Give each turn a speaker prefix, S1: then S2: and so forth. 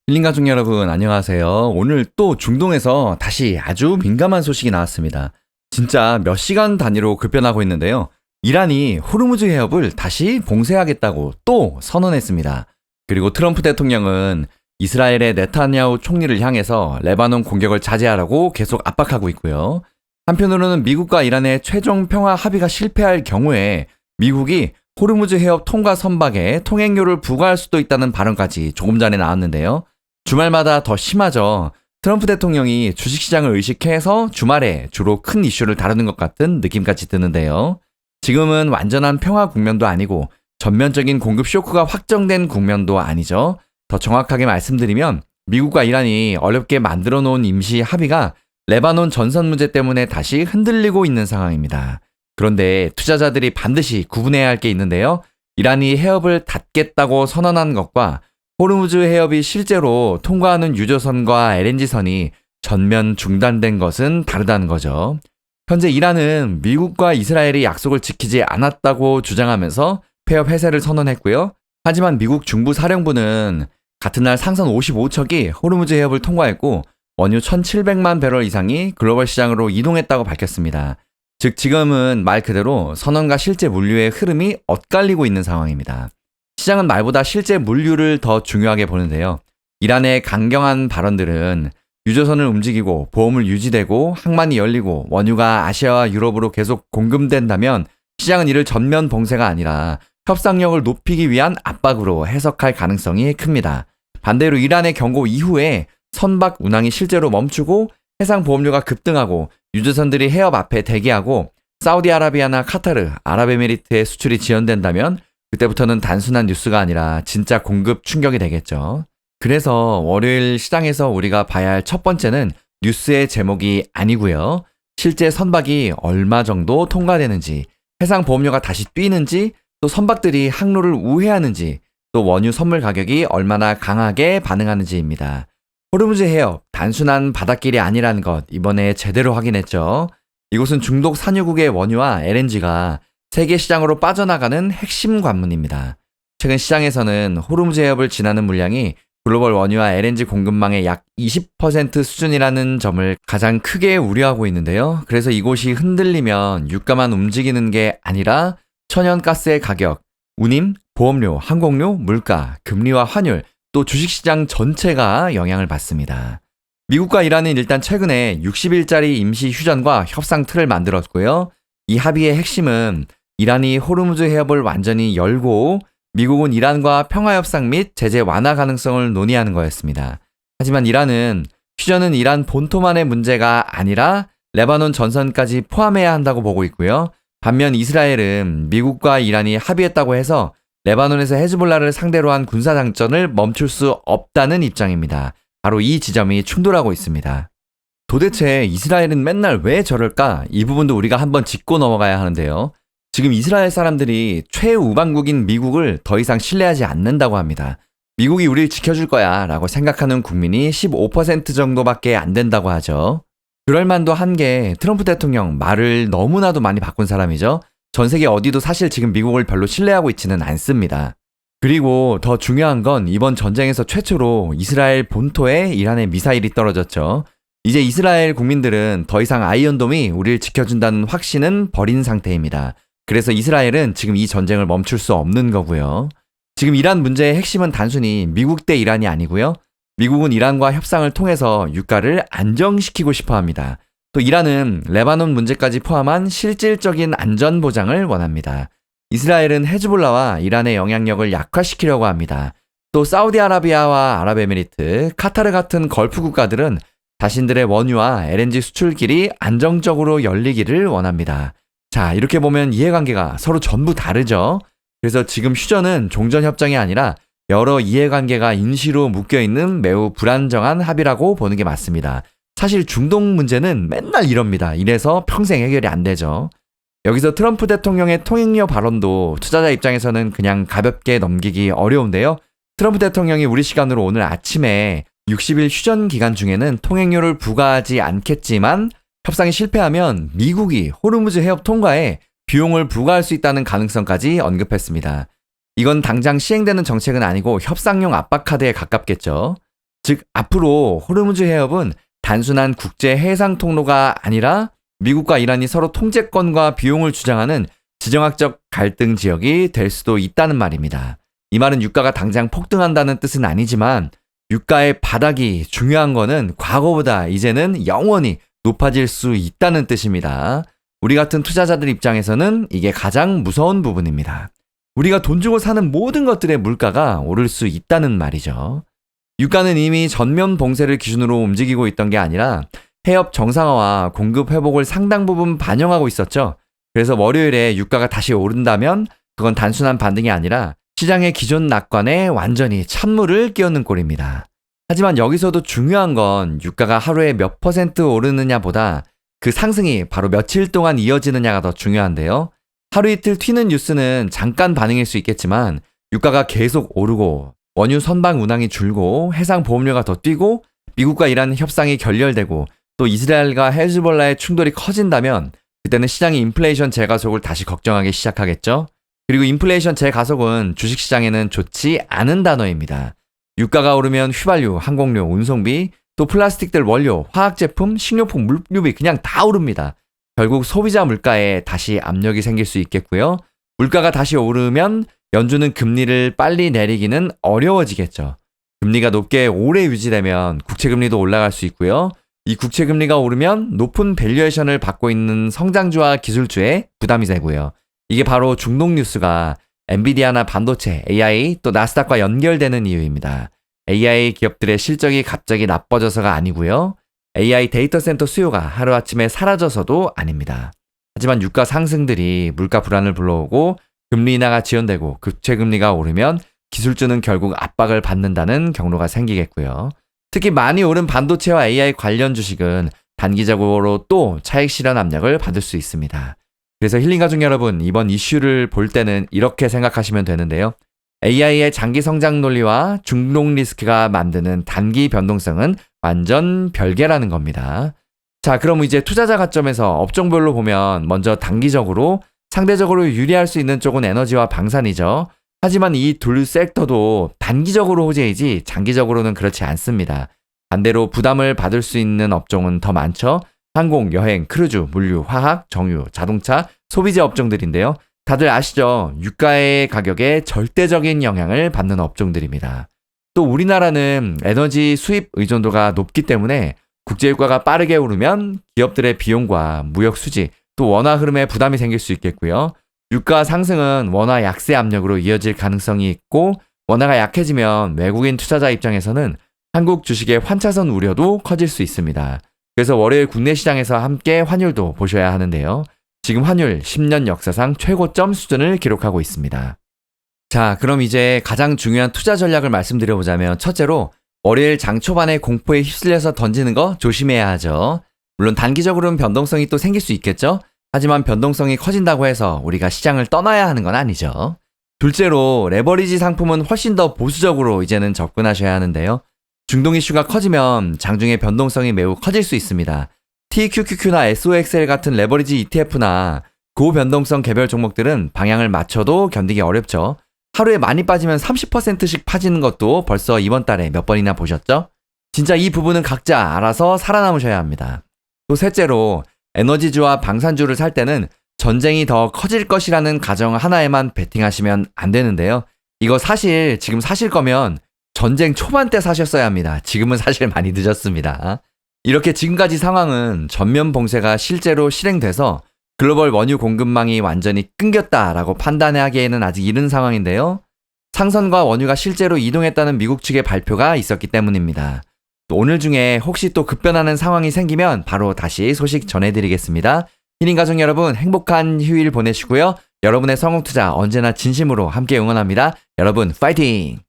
S1: 힐링 가족 여러분 안녕하세요. 오늘 또 중동에서 다시 아주 민감한 소식이 나왔습니다. 진짜 몇 시간 단위로 급변하고 있는데요. 이란이 호르무즈 해협을 다시 봉쇄하겠다고 또 선언했습니다. 그리고 트럼프 대통령은 이스라엘의 네타냐후 총리를 향해서 레바논 공격을 자제하라고 계속 압박하고 있고요. 한편으로는 미국과 이란의 최종 평화 합의가 실패할 경우에 미국이 호르무즈 해협 통과 선박에 통행료를 부과할 수도 있다는 발언까지 조금 전에 나왔는데요. 주말마다 더 심하죠. 트럼프 대통령이 주식시장을 의식해서 주말에 주로 큰 이슈를 다루는 것 같은 느낌까지 드는데요. 지금은 완전한 평화 국면도 아니고 전면적인 공급 쇼크가 확정된 국면도 아니죠. 더 정확하게 말씀드리면 미국과 이란이 어렵게 만들어 놓은 임시 합의가 레바논 전선 문제 때문에 다시 흔들리고 있는 상황입니다. 그런데 투자자들이 반드시 구분해야 할 게 있는데요. 이란이 해협을 닫겠다고 선언한 것과 호르무즈 해협이 실제로 통과하는 유조선과 LNG선이 전면 중단된 것은 다르다는 거죠. 현재 이란은 미국과 이스라엘이 약속을 지키지 않았다고 주장하면서 폐협 해제를 선언했고요. 하지만 미국 중부사령부는 같은 날 상선 55척이 호르무즈 해협을 통과했고 원유 1,700만 배럴 이상이 글로벌 시장으로 이동했다고 밝혔습니다. 즉 지금은 말 그대로 선언과 실제 물류의 흐름이 엇갈리고 있는 상황입니다. 시장은 말보다 실제 물류를 더 중요하게 보는데요. 이란의 강경한 발언들은 유조선을 움직이고 보험을 유지되고 항만이 열리고 원유가 아시아와 유럽으로 계속 공급된다면 시장은 이를 전면 봉쇄가 아니라 협상력을 높이기 위한 압박으로 해석할 가능성이 큽니다. 반대로 이란의 경고 이후에 선박 운항이 실제로 멈추고 해상 보험료가 급등하고 유조선들이 해협 앞에 대기하고 사우디아라비아나 카타르, 아랍에미리트의 수출이 지연된다면 그때부터는 단순한 뉴스가 아니라 진짜 공급 충격이 되겠죠. 그래서 월요일 시장에서 우리가 봐야 할 첫 번째는 뉴스의 제목이 아니고요. 실제 선박이 얼마 정도 통과되는지, 해상 보험료가 다시 뛰는지, 또 선박들이 항로를 우회하는지, 또 원유 선물 가격이 얼마나 강하게 반응하는지입니다. 호르무즈 해협, 단순한 바닷길이 아니라는 것 이번에 제대로 확인했죠. 이곳은 중동 산유국의 원유와 LNG가 세계 시장으로 빠져나가는 핵심 관문입니다. 최근 시장에서는 호르무즈 해협을 지나는 물량이 글로벌 원유와 LNG 공급망의 약 20% 수준이라는 점을 가장 크게 우려하고 있는데요. 그래서 이곳이 흔들리면 유가만 움직이는 게 아니라 천연가스의 가격, 운임, 보험료, 항공료, 물가, 금리와 환율, 또 주식시장 전체가 영향을 받습니다. 미국과 이란은 일단 최근에 60일짜리 임시 휴전과 협상 틀을 만들었고요. 이 합의의 핵심은 이란이 호르무즈 해협을 완전히 열고 미국은 이란과 평화협상 및 제재 완화 가능성을 논의하는 거였습니다. 하지만 이란은 휴전은 이란 본토만의 문제가 아니라 레바논 전선까지 포함해야 한다고 보고 있고요. 반면 이스라엘은 미국과 이란이 합의했다고 해서 레바논에서 헤즈볼라를 상대로 한 군사장전을 멈출 수 없다는 입장입니다. 바로 이 지점이 충돌하고 있습니다. 도대체 이스라엘은 맨날 왜 저럴까? 이 부분도 우리가 한번 짚고 넘어가야 하는데요. 지금 이스라엘 사람들이 최우방국인 미국을 더 이상 신뢰하지 않는다고 합니다. 미국이 우리를 지켜줄 거야 라고 생각하는 국민이 15% 정도밖에 안 된다고 하죠. 그럴 만도 한 게 트럼프 대통령 말을 너무나도 많이 바꾼 사람이죠. 전 세계 어디도 사실 지금 미국을 별로 신뢰하고 있지는 않습니다. 그리고 더 중요한 건 이번 전쟁에서 최초로 이스라엘 본토에 이란의 미사일이 떨어졌죠. 이제 이스라엘 국민들은 더 이상 아이언돔이 우리를 지켜준다는 확신은 버린 상태입니다. 그래서 이스라엘은 지금 이 전쟁을 멈출 수 없는 거고요. 지금 이란 문제의 핵심은 단순히 미국 대 이란이 아니고요. 미국은 이란과 협상을 통해서 유가를 안정시키고 싶어 합니다. 또 이란은 레바논 문제까지 포함한 실질적인 안전 보장을 원합니다. 이스라엘은 헤즈볼라와 이란의 영향력을 약화시키려고 합니다. 또 사우디아라비아와 아랍에미리트, 카타르 같은 걸프 국가들은 자신들의 원유와 LNG 수출길이 안정적으로 열리기를 원합니다. 자, 이렇게 보면 이해관계가 서로 전부 다르죠. 그래서 지금 휴전은 종전협정이 아니라 여러 이해관계가 인시로 묶여있는 매우 불안정한 합의라고 보는 게 맞습니다. 사실 중동 문제는 맨날 이럽니다. 이래서 평생 해결이 안 되죠. 여기서 트럼프 대통령의 통행료 발언도 투자자 입장에서는 그냥 가볍게 넘기기 어려운데요. 트럼프 대통령이 우리 시간으로 오늘 아침에 60일 휴전 기간 중에는 통행료를 부과하지 않겠지만 협상이 실패하면 미국이 호르무즈 해협 통과에 비용을 부과할 수 있다는 가능성까지 언급했습니다. 이건 당장 시행되는 정책은 아니고 협상용 압박 카드에 가깝겠죠. 즉 앞으로 호르무즈 해협은 단순한 국제 해상 통로가 아니라 미국과 이란이 서로 통제권과 비용을 주장하는 지정학적 갈등 지역이 될 수도 있다는 말입니다. 이 말은 유가가 당장 폭등한다는 뜻은 아니지만 유가의 바닥이 중요한 거는 과거보다 이제는 영원히 높아질 수 있다는 뜻입니다. 우리 같은 투자자들 입장에서는 이게 가장 무서운 부분입니다. 우리가 돈 주고 사는 모든 것들의 물가가 오를 수 있다는 말이죠. 유가는 이미 전면 봉쇄를 기준으로 움직이고 있던 게 아니라 해협 정상화와 공급 회복을 상당 부분 반영하고 있었죠. 그래서 월요일에 유가가 다시 오른다면 그건 단순한 반등이 아니라 시장의 기존 낙관에 완전히 찬물을 끼얹는 꼴입니다. 하지만 여기서도 중요한 건 유가가 하루에 몇 % 오르느냐보다 그 상승이 바로 며칠 동안 이어지느냐가 더 중요한데요. 하루 이틀 튀는 뉴스는 잠깐 반응일 수 있겠지만 유가가 계속 오르고 원유 선박 운항이 줄고 해상 보험료가 더 뛰고 미국과 이란 협상이 결렬되고 또 이스라엘과 헤즈볼라의 충돌이 커진다면 그때는 시장이 인플레이션 재가속을 다시 걱정하기 시작하겠죠. 그리고 인플레이션 재가속은 주식시장에는 좋지 않은 단어입니다. 유가가 오르면 휘발유, 항공료, 운송비, 또 플라스틱들 원료, 화학제품, 식료품, 물류비 그냥 다 오릅니다. 결국 소비자 물가에 다시 압력이 생길 수 있겠고요. 물가가 다시 오르면 연준은 금리를 빨리 내리기는 어려워지겠죠. 금리가 높게 오래 유지되면 국채금리도 올라갈 수 있고요. 이 국채금리가 오르면 높은 밸류에이션을 받고 있는 성장주와 기술주에 부담이 되고요. 이게 바로 중동 뉴스가 엔비디아나 반도체, AI 또 나스닥과 연결되는 이유입니다. AI 기업들의 실적이 갑자기 나빠져서가 아니고요. AI 데이터 센터 수요가 하루아침에 사라져서도 아닙니다. 하지만 유가 상승들이 물가 불안을 불러오고 금리 인하가 지연되고 국채금리가 오르면 기술주는 결국 압박을 받는다는 경로가 생기겠고요. 특히 많이 오른 반도체와 AI 관련 주식은 단기적으로 또 차익 실현 압력을 받을 수 있습니다. 그래서 힐링 가족 여러분, 이번 이슈를 볼 때는 이렇게 생각하시면 되는데요. AI의 장기 성장 논리와 중동 리스크가 만드는 단기 변동성은 완전 별개라는 겁니다. 자, 그럼 이제 투자자 관점에서 업종별로 보면 먼저 단기적으로 상대적으로 유리할 수 있는 쪽은 에너지와 방산이죠. 하지만 이 둘 섹터도 단기적으로 호재이지 장기적으로는 그렇지 않습니다. 반대로 부담을 받을 수 있는 업종은 더 많죠. 항공, 여행, 크루즈, 물류, 화학, 정유, 자동차, 소비재 업종들인데요. 다들 아시죠? 유가의 가격에 절대적인 영향을 받는 업종들입니다. 또 우리나라는 에너지 수입 의존도가 높기 때문에 국제유가가 빠르게 오르면 기업들의 비용과 무역 수지, 또 원화 흐름에 부담이 생길 수 있겠고요. 유가 상승은 원화 약세 압력으로 이어질 가능성이 있고 원화가 약해지면 외국인 투자자 입장에서는 한국 주식의 환차선 우려도 커질 수 있습니다. 그래서 월요일 국내 시장에서 함께 환율도 보셔야 하는데요. 지금 환율 10년 역사상 최고점 수준을 기록하고 있습니다. 자, 그럼 이제 가장 중요한 투자 전략을 말씀드려보자면 첫째로 월요일 장 초반에 공포에 휩쓸려서 던지는 거 조심해야 하죠. 물론 단기적으로는 변동성이 또 생길 수 있겠죠. 하지만 변동성이 커진다고 해서 우리가 시장을 떠나야 하는 건 아니죠. 둘째로 레버리지 상품은 훨씬 더 보수적으로 이제는 접근하셔야 하는데요. 중동 이슈가 커지면 장중의 변동성이 매우 커질 수 있습니다. TQQQ나 SOXL 같은 레버리지 ETF나 고변동성 개별 종목들은 방향을 맞춰도 견디기 어렵죠. 하루에 많이 빠지면 30%씩 빠지는 것도 벌써 이번 달에 몇 번이나 보셨죠? 진짜 이 부분은 각자 알아서 살아남으셔야 합니다. 또 셋째로 에너지주와 방산주를 살 때는 전쟁이 더 커질 것이라는 가정 하나에만 베팅하시면 안 되는데요. 이거 사실 지금 사실 거면 전쟁 초반 때 사셨어야 합니다. 지금은 사실 많이 늦었습니다. 이렇게 지금까지 상황은 전면 봉쇄가 실제로 실행돼서 글로벌 원유 공급망이 완전히 끊겼다라고 판단하기에는 아직 이른 상황인데요. 상선과 원유가 실제로 이동했다는 미국 측의 발표가 있었기 때문입니다. 또 오늘 중에 혹시 또 급변하는 상황이 생기면 바로 다시 소식 전해드리겠습니다. 힐링 가족 여러분, 행복한 휴일 보내시고요. 여러분의 성공 투자 언제나 진심으로 함께 응원합니다. 여러분 파이팅!